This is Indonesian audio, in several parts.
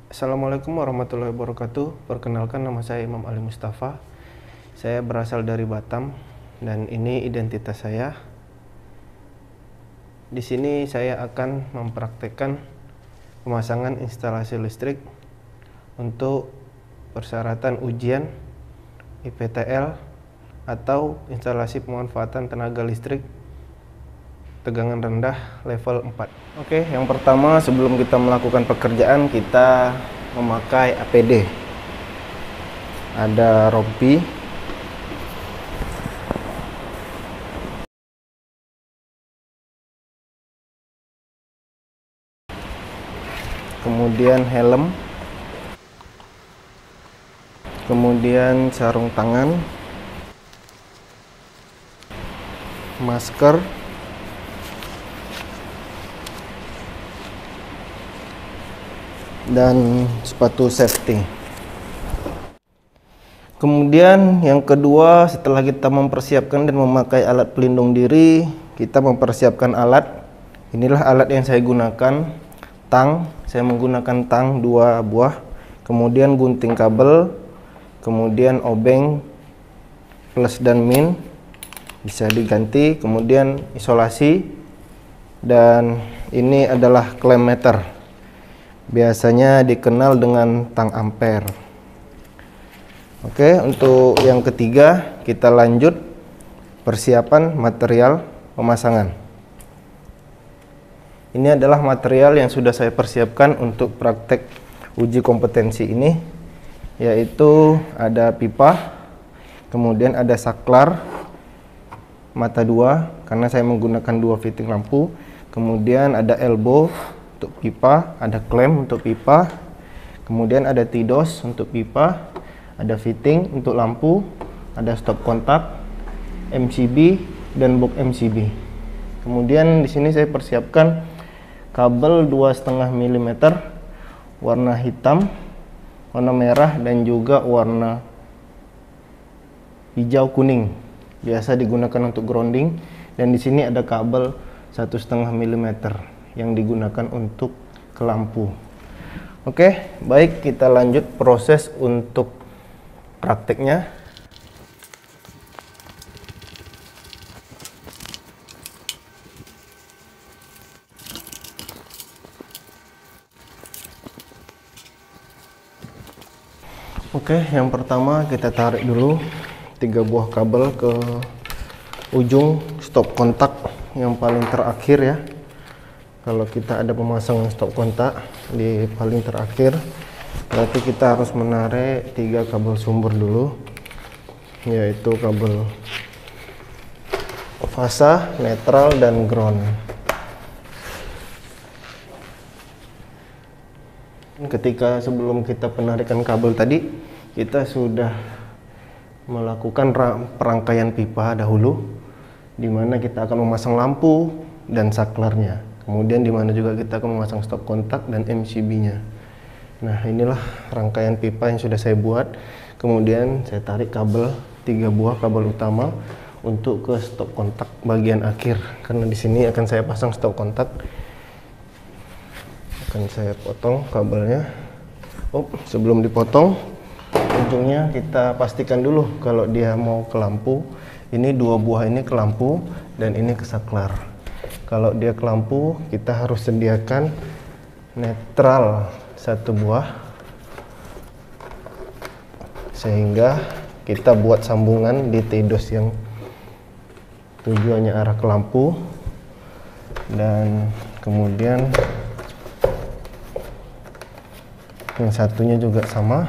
Assalamualaikum warahmatullahi wabarakatuh. Perkenalkan, nama saya Imam Ali Mustafa. Saya berasal dari Batam dan ini identitas saya. Di sini saya akan mempraktekkan pemasangan instalasi listrik untuk persyaratan ujian IPTL atau instalasi pemanfaatan tenaga listrik tegangan rendah level 4. Oke, yang pertama sebelum kita melakukan pekerjaan kita memakai APD. Ada rompi, kemudian helm, kemudian sarung tangan, masker, dan sepatu safety. Kemudian yang kedua, setelah kita mempersiapkan dan memakai alat pelindung diri, kita mempersiapkan alat. Inilah alat yang saya gunakan, tang. Saya menggunakan tang 2 buah, kemudian gunting kabel, kemudian obeng plus dan min bisa diganti, kemudian isolasi, dan ini adalah klem meter. Biasanya dikenal dengan tang ampere. Oke, untuk yang ketiga kita lanjut persiapan material pemasangan. Ini adalah material yang sudah saya persiapkan untuk praktek uji kompetensi ini, yaitu ada pipa, kemudian ada saklar mata 2 karena saya menggunakan 2 fitting lampu, kemudian ada elbow untuk pipa, ada klem untuk pipa, kemudian ada tidos untuk pipa, ada fitting untuk lampu, ada stop kontak, MCB dan box MCB. Kemudian di sini saya persiapkan kabel 2,5 mm warna hitam, warna merah dan juga warna hijau kuning. Biasa digunakan untuk grounding, dan di sini ada kabel 1,5 mm yang digunakan untuk ke lampu. Oke, baik, kita lanjut proses untuk prakteknya. Oke, yang pertama kita tarik dulu 3 buah kabel ke ujung stop kontak yang paling terakhir ya. Kalau kita ada pemasangan stop kontak di paling terakhir, berarti kita harus menarik 3 kabel sumber dulu, yaitu kabel fasa, netral, dan ground. Ketika sebelum kita penarikan kabel tadi, kita sudah melakukan perangkaian pipa dahulu, di mana kita akan memasang lampu dan saklarnya. Kemudian di mana juga kita akan memasang stop kontak dan MCB-nya. Nah, inilah rangkaian pipa yang sudah saya buat. Kemudian saya tarik kabel 3 buah kabel utama untuk ke stop kontak bagian akhir. Karena di sini akan saya pasang stop kontak. Akan saya potong kabelnya. Sebelum dipotong, ujungnya kita pastikan dulu kalau dia mau ke lampu. Ini 2 buah ini ke lampu dan ini ke saklar. Kalau dia ke lampu, kita harus sediakan netral 1 buah, sehingga kita buat sambungan di tidos yang tujuannya arah ke lampu, dan kemudian yang satunya juga sama.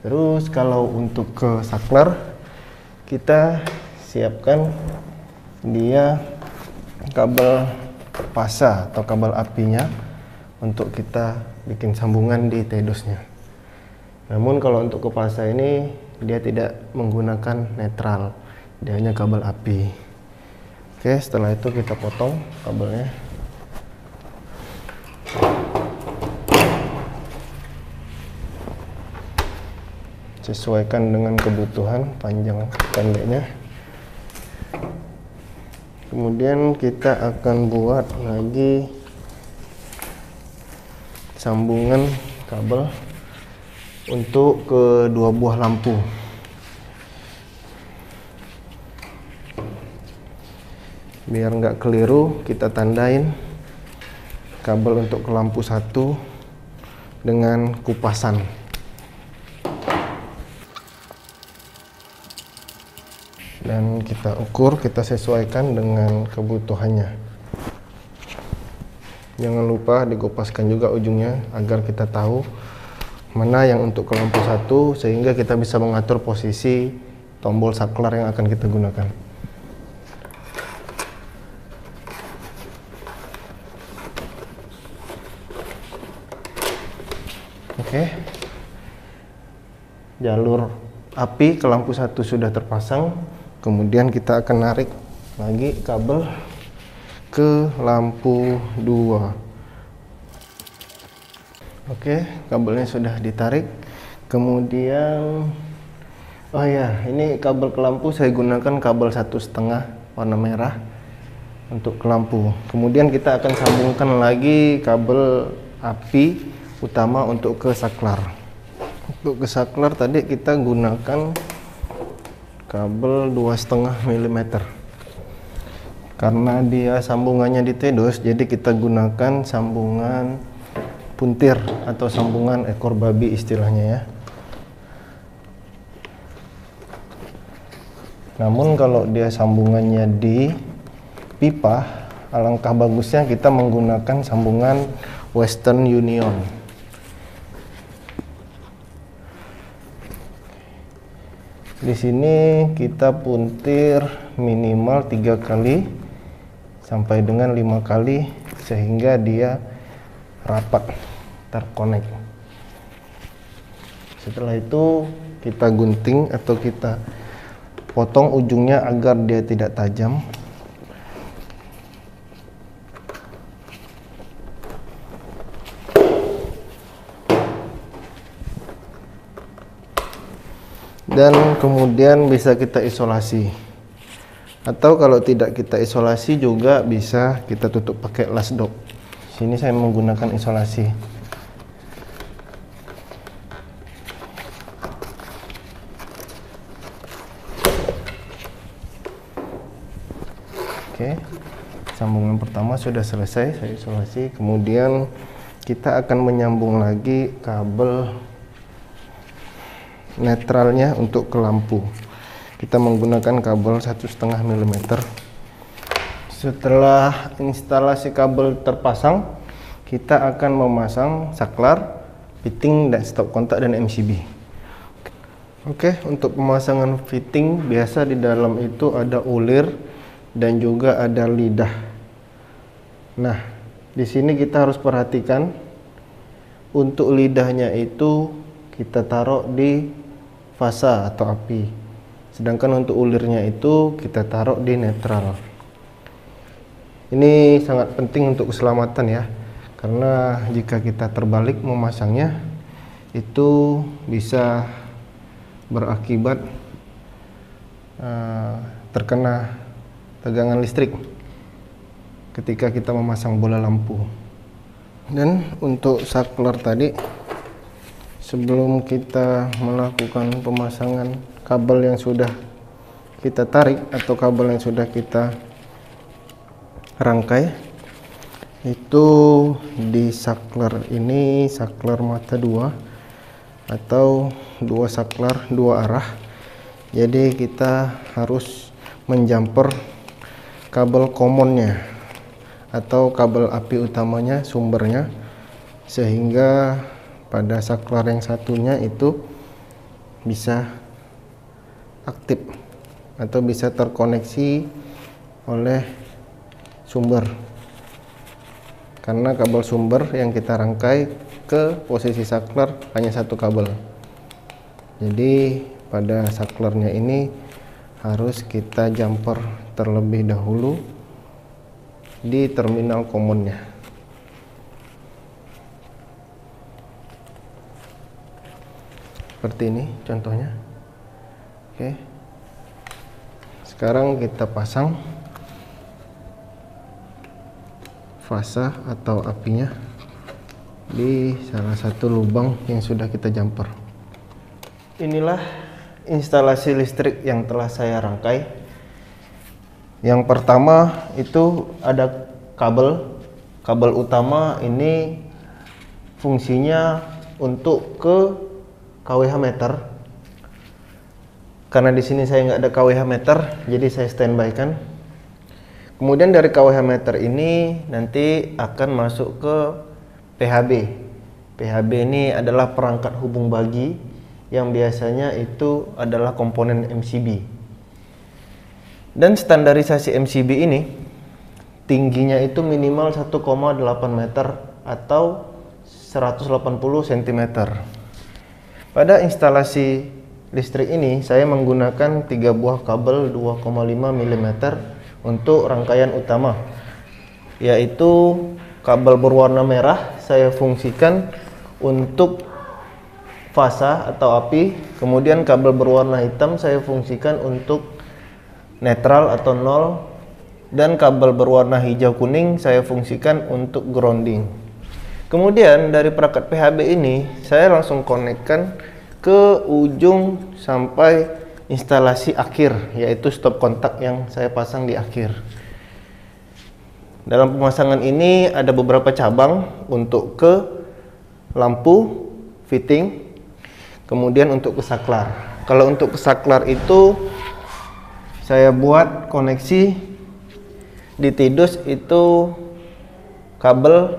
Terus kalau untuk ke saklar, kita siapkan dia kabel fasa atau kabel apinya untuk kita bikin sambungan di tidosnya. Namun kalau untuk ke fasa ini dia tidak menggunakan netral, dia hanya kabel api. Oke, setelah itu kita potong kabelnya. Sesuaikan dengan kebutuhan panjang pendeknya. Kemudian kita akan buat lagi sambungan kabel untuk kedua buah lampu. Biar nggak keliru, kita tandain kabel untuk ke lampu 1 dengan kupasan. Dan kita ukur, kita sesuaikan dengan kebutuhannya. Jangan lupa digopaskan juga ujungnya agar kita tahu mana yang untuk ke lampu 1, sehingga kita bisa mengatur posisi tombol saklar yang akan kita gunakan. Oke, jalur api ke lampu 1 sudah terpasang. Kemudian kita akan narik lagi kabel ke lampu 2. Oke, kabelnya sudah ditarik. Kemudian, oh ya, ini kabel ke lampu saya gunakan kabel 1,5 warna merah untuk ke lampu. Kemudian kita akan sambungkan lagi kabel api utama untuk ke saklar. Untuk ke saklar tadi kita gunakan kabel 2,5 mm. Karena dia sambungannya ditedus, jadi kita gunakan sambungan puntir atau sambungan ekor babi istilahnya ya. Namun kalau dia sambungannya di pipa, alangkah bagusnya kita menggunakan sambungan Western Union. Di sini kita puntir minimal 3 kali sampai dengan 5 kali sehingga dia rapat terkonek. Setelah itu kita gunting atau kita potong ujungnya agar dia tidak tajam. Dan kemudian bisa kita isolasi. Atau kalau tidak kita isolasi juga bisa kita tutup pakai las dop. Sini saya menggunakan isolasi. Oke, sambungan pertama sudah selesai, saya isolasi. Kemudian kita akan menyambung lagi kabel netralnya untuk ke lampu. Kita menggunakan kabel 1,5 mm. Setelah instalasi kabel terpasang, kita akan memasang saklar, fitting, dan stop kontak dan MCB. Oke, untuk pemasangan fitting biasa di dalam itu ada ulir dan juga ada lidah. Nah, di sini kita harus perhatikan untuk lidahnya itu kita taruh di fasa atau api, sedangkan untuk ulirnya itu kita taruh di netral. Ini sangat penting untuk keselamatan ya, karena jika kita terbalik memasangnya itu bisa berakibat terkena tegangan listrik ketika kita memasang bola lampu. Dan untuk saklar tadi, sebelum kita melakukan pemasangan kabel yang sudah kita tarik atau kabel yang sudah kita rangkai, itu di saklar ini, saklar mata 2 atau 2 saklar 2 arah. Jadi kita harus menjumper kabel common-nya atau kabel api utamanya, sumbernya, sehingga pada saklar yang satunya itu bisa aktif atau bisa terkoneksi oleh sumber, karena kabel sumber yang kita rangkai ke posisi saklar hanya 1 kabel. Jadi pada saklarnya ini harus kita jumper terlebih dahulu di terminal common-nya. Seperti ini contohnya. Oke, sekarang kita pasang fasa atau apinya di salah satu lubang yang sudah kita jumper. Inilah instalasi listrik yang telah saya rangkai. Yang pertama itu ada kabel utama. Ini fungsinya untuk ke kWh meter. Karena di sini saya nggak ada kWh meter, jadi saya standby kan. Kemudian dari kWh meter ini nanti akan masuk ke PHB. PHB ini adalah perangkat hubung bagi yang biasanya itu adalah komponen MCB. Dan standarisasi MCB ini tingginya itu minimal 1,8 meter atau 180 cm. Pada instalasi listrik ini saya menggunakan 3 buah kabel 2,5 mm untuk rangkaian utama, yaitu kabel berwarna merah saya fungsikan untuk fasa atau api, kemudian kabel berwarna hitam saya fungsikan untuk netral atau nol, dan kabel berwarna hijau kuning saya fungsikan untuk grounding. Kemudian dari perangkat PHB ini saya langsung konekkan ke ujung sampai instalasi akhir, yaitu stop kontak yang saya pasang di akhir. Dalam pemasangan ini ada beberapa cabang untuk ke lampu fitting, kemudian untuk ke saklar. Kalau untuk ke saklar itu saya buat koneksi di tidus itu kabel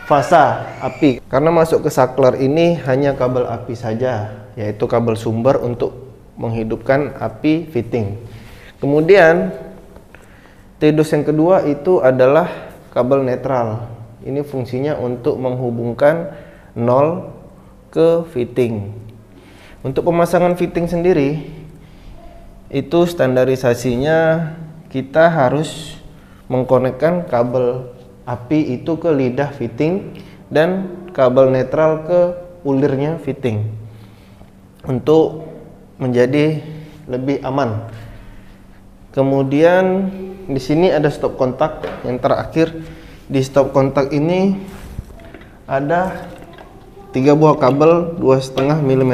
fasa api, karena masuk ke saklar ini hanya kabel api saja, yaitu kabel sumber untuk menghidupkan api fitting. Kemudian tidus yang kedua itu adalah kabel netral. Ini fungsinya untuk menghubungkan nol ke fitting. Untuk pemasangan fitting sendiri itu standarisasinya kita harus mengkonekkan kabel api itu ke lidah fitting dan kabel netral ke ulirnya fitting untuk menjadi lebih aman. Kemudian di sini ada stop kontak yang terakhir. Di stop kontak ini ada 3 buah kabel 2,5 mm.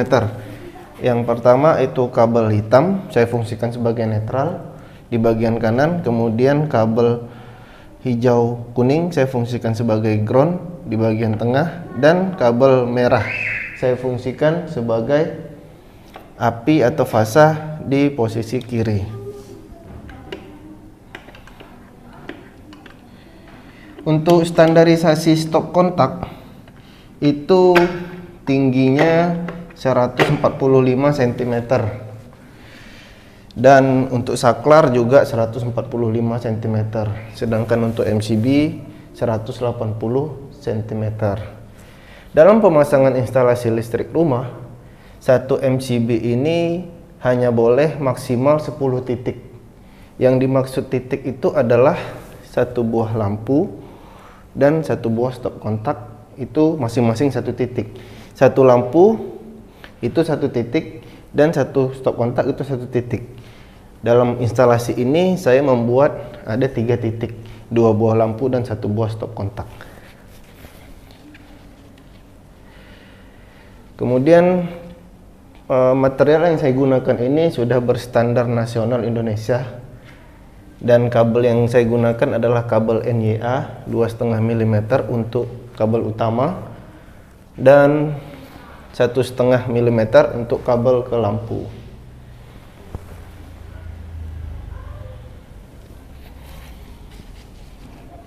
Yang pertama itu kabel hitam saya fungsikan sebagai netral di bagian kanan, kemudian kabel hijau kuning saya fungsikan sebagai ground di bagian tengah, dan kabel merah saya fungsikan sebagai api atau fasa di posisi kiri. Untuk standarisasi stop kontak itu tingginya 145 cm, dan untuk saklar juga 145 cm, sedangkan untuk MCB 180 cm. Dalam pemasangan instalasi listrik rumah, satu MCB ini hanya boleh maksimal 10 titik. Yang dimaksud titik itu adalah 1 buah lampu dan 1 buah stop kontak, itu masing-masing 1 titik. 1 lampu itu 1 titik dan 1 stop kontak itu 1 titik. Dalam instalasi ini saya membuat ada 3 titik, 2 buah lampu dan 1 buah stop kontak. Kemudian material yang saya gunakan ini sudah berstandar nasional Indonesia, dan kabel yang saya gunakan adalah kabel NYA 2,5 mm untuk kabel utama dan 1,5 mm untuk kabel ke lampu.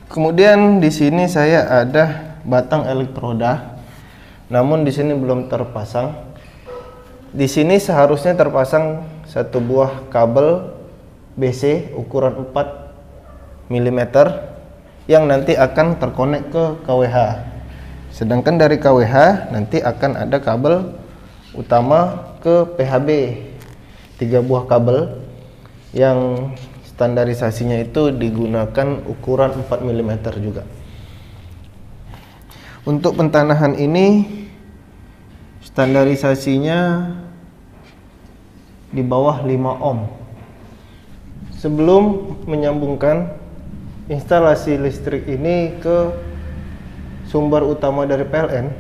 Kemudian di sini saya ada batang elektroda, namun di sini belum terpasang. Di sini seharusnya terpasang 1 buah kabel BC ukuran 4 mm yang nanti akan terkonek ke kWh. Sedangkan dari kWh nanti akan ada kabel utama ke PHB, 3 buah kabel yang standarisasinya itu digunakan ukuran 4 mm juga. Untuk pentanahan ini standarisasinya di bawah 5 ohm. Sebelum menyambungkan instalasi listrik ini ke sumber utama dari PLN,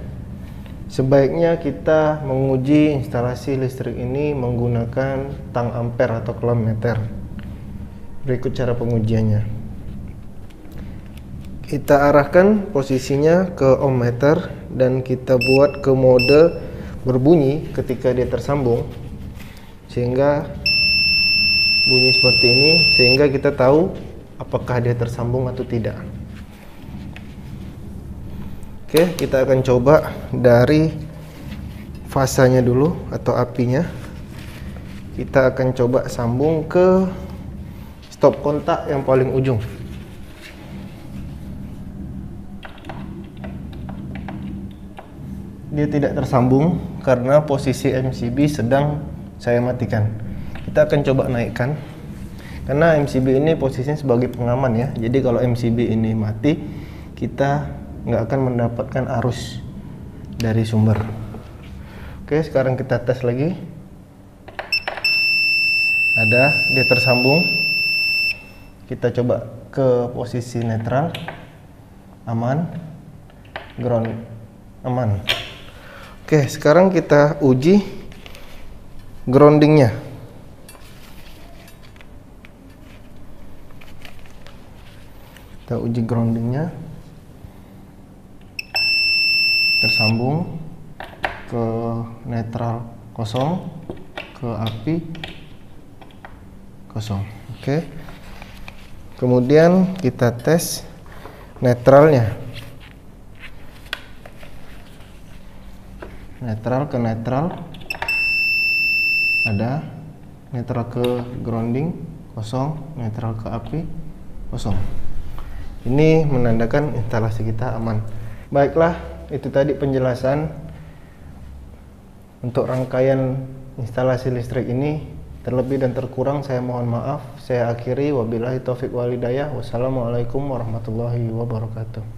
sebaiknya kita menguji instalasi listrik ini menggunakan tang ampere atau kilometer. Berikut cara pengujiannya. Kita arahkan posisinya ke ohmmeter dan kita buat ke mode berbunyi ketika dia tersambung, sehingga bunyi seperti ini, sehingga kita tahu apakah dia tersambung atau tidak. Oke, kita akan coba dari fasanya dulu atau apinya. Kita akan coba sambung ke stop kontak yang paling ujung. Dia tidak tersambung karena posisi MCB sedang saya matikan. Kita akan coba naikkan, karena MCB ini posisinya sebagai pengaman ya. Jadi kalau MCB ini mati, kita nggak akan mendapatkan arus dari sumber. Oke, sekarang kita tes lagi. Ada, dia tersambung. Kita coba ke posisi netral, aman, ground, aman. Oke, sekarang kita uji groundingnya. Kita uji groundingnya. Tersambung ke netral kosong, ke api kosong. Oke. Kemudian kita tes netralnya. Netral ke netral ada, netral ke grounding kosong, netral ke api kosong. Ini menandakan instalasi kita aman. Baiklah, itu tadi penjelasan untuk rangkaian instalasi listrik ini. Terlebih dan terkurang saya mohon maaf. Saya akhiri, wabillahi taufik walhidayah. Wassalamualaikum warahmatullahi wabarakatuh.